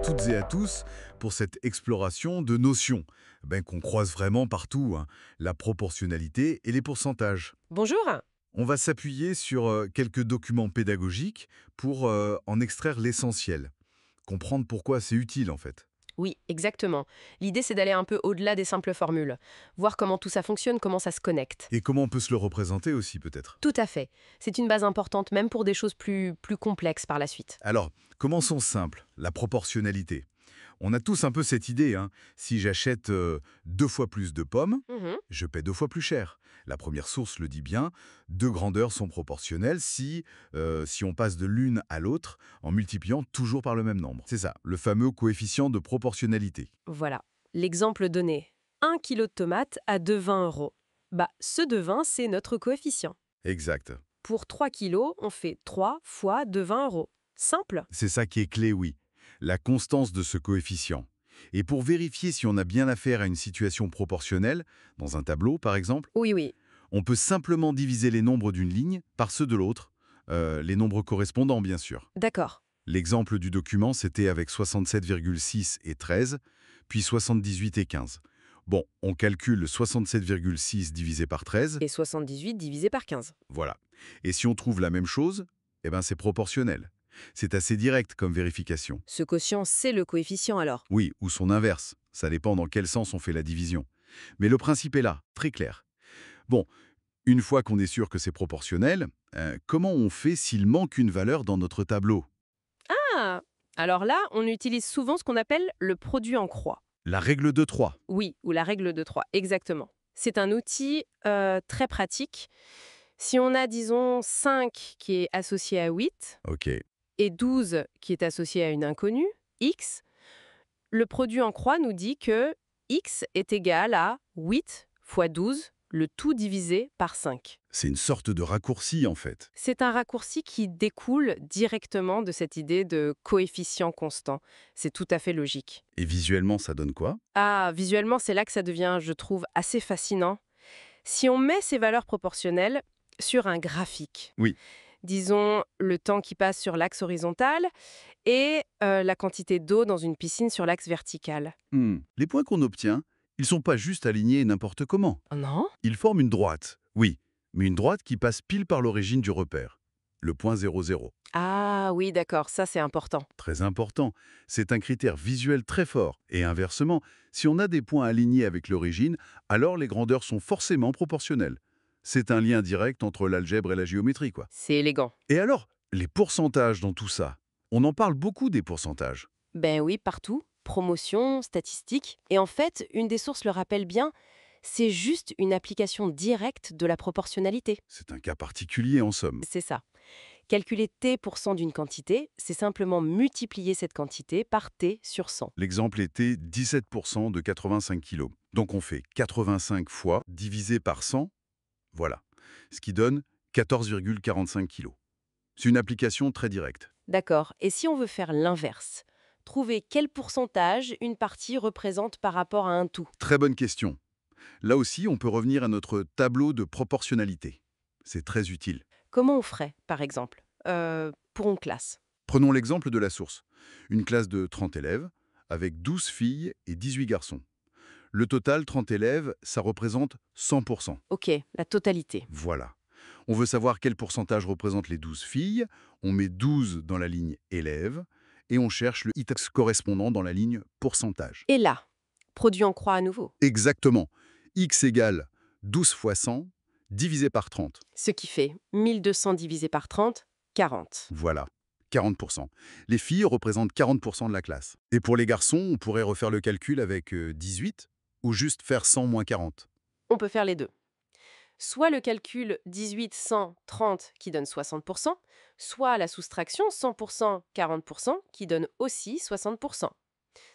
toutes et à tous pour cette exploration de notions qu'on croise vraiment partout, hein, la proportionnalité et les pourcentages. Bonjour. On va s'appuyer sur quelques documents pédagogiques pour en extraire l'essentiel, comprendre pourquoi c'est utile en fait. Oui, exactement. L'idée, c'est d'aller un peu au-delà des simples formules, voir comment tout ça fonctionne, comment ça se connecte. Et comment on peut se le représenter aussi peut-être. Tout à fait. C'est une base importante, même pour des choses plus complexes par la suite. Alors, commençons simple, la proportionnalité. On a tous un peu cette idée, hein. Si j'achète 2 fois plus de pommes, Mhm. je paie 2 fois plus cher. La première source le dit bien, deux grandeurs sont proportionnelles si on passe de l'une à l'autre en multipliant toujours par le même nombre. C'est ça, le fameux coefficient de proportionnalité. Voilà. L'exemple donné. 1 kilo de tomates à 2,20 €. Ce 2,20, c'est notre coefficient. Exact. Pour 3 kilos, on fait 3 fois 2,20 €. Simple. C'est ça qui est clé, oui. La constance de ce coefficient. Et pour vérifier si on a bien affaire à une situation proportionnelle, dans un tableau par exemple, Oui, oui. on peut simplement diviser les nombres d'une ligne par ceux de l'autre, les nombres correspondants bien sûr. D'accord. L'exemple du document, c'était avec 67,6 et 13, puis 78 et 15. Bon, on calcule 67,6 divisé par 13, Et 78 divisé par 15. voilà. Et si on trouve la même chose, c'est proportionnel. C'est assez direct comme vérification. Ce quotient, c'est le coefficient alors. Oui, ou son inverse. Ça dépend dans quel sens on fait la division. Mais le principe est là, très clair. Bon, une fois qu'on est sûr que c'est proportionnel, comment on fait s'il manque une valeur dans notre tableau? Ah. Alors là, on utilise souvent ce qu'on appelle le produit en croix. La règle de 3. Oui, ou la règle de 3, exactement. C'est un outil très pratique. Si on a, disons, 5 qui est associé à 8 Ok. et 12 qui est associé à une inconnue, x, le produit en croix nous dit que x est égal à 8 fois 12, le tout divisé par 5. C'est une sorte de raccourci en fait. C'est un raccourci qui découle directement de cette idée de coefficient constant. C'est tout à fait logique. Et visuellement, ça donne quoi? Ah, visuellement, c'est là que ça devient, je trouve, assez fascinant. Si on met ces valeurs proportionnelles sur un graphique, Oui. disons le temps qui passe sur l'axe horizontal et la quantité d'eau dans une piscine sur l'axe vertical. Les points qu'on obtient, ils sont pas juste alignés n'importe comment. Oh non? Ils forment une droite, oui, mais une droite qui passe pile par l'origine du repère, le point 0, 0. Ah oui, d'accord, ça c'est important. Très important, c'est un critère visuel très fort. Et inversement, si on a des points alignés avec l'origine, alors les grandeurs sont forcément proportionnelles. C'est un lien direct entre l'algèbre et la géométrie, quoi. C'est élégant. Et alors, les pourcentages dans tout ça? On en parle beaucoup des pourcentages. Ben oui, partout. Promotion, statistiques. Et en fait, une des sources le rappelle bien, c'est juste une application directe de la proportionnalité. C'est un cas particulier en somme. C'est ça. Calculer t% d'une quantité, c'est simplement multiplier cette quantité par t sur 100. L'exemple était 17% de 85 kg. Donc on fait 85 fois divisé par 100, voilà, ce qui donne 14,45 kg. C'est une application très directe. D'accord. Et si on veut faire l'inverse, trouver quel pourcentage une partie représente par rapport à un tout. Très bonne question. Là aussi, on peut revenir à notre tableau de proportionnalité. C'est très utile. Comment on ferait, par exemple, pour une classe? Prenons l'exemple de la source. Une classe de 30 élèves, avec 12 filles et 18 garçons. Le total, 30 élèves, ça représente 100%. Ok, la totalité. Voilà. On veut savoir quel pourcentage représente les 12 filles. On met 12 dans la ligne élèves et on cherche le ITAX correspondant dans la ligne pourcentage. Et là, produit en croix à nouveau. Exactement. X égale 12 fois 100 divisé par 30. Ce qui fait 1200 divisé par 30, 40. Voilà. 40%. Les filles représentent 40% de la classe. Et pour les garçons, on pourrait refaire le calcul avec 18 ou juste faire 100 moins 40. On peut faire les deux. Soit le calcul 18, 100, 30 qui donne 60%, soit la soustraction 100%, 40% qui donne aussi 60%.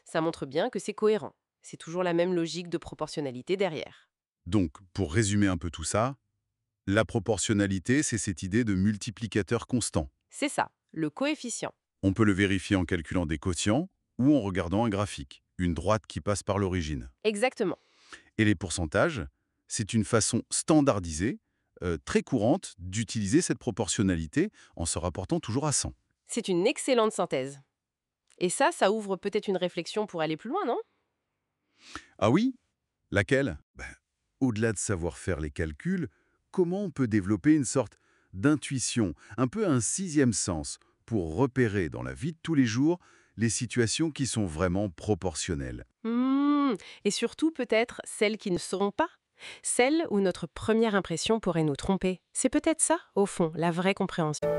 Ça montre bien que c'est cohérent. C'est toujours la même logique de proportionnalité derrière. Donc, pour résumer un peu tout ça, la proportionnalité, c'est cette idée de multiplicateur constant. C'est ça, le coefficient. On peut le vérifier en calculant des quotients ou en regardant un graphique, une droite qui passe par l'origine. Exactement. Et les pourcentages, c'est une façon standardisée, très courante, d'utiliser cette proportionnalité en se rapportant toujours à 100. C'est une excellente synthèse. Et ça ouvre peut-être une réflexion pour aller plus loin, non? Ah oui? Laquelle? Au-delà de savoir faire les calculs, comment on peut développer une sorte d'intuition, un peu un sixième sens, pour repérer dans la vie de tous les jours les situations qui sont vraiment proportionnelles? Hmm, et surtout peut-être celles qui ne seront pas. Celles où notre première impression pourrait nous tromper. C'est peut-être ça, au fond, la vraie compréhension.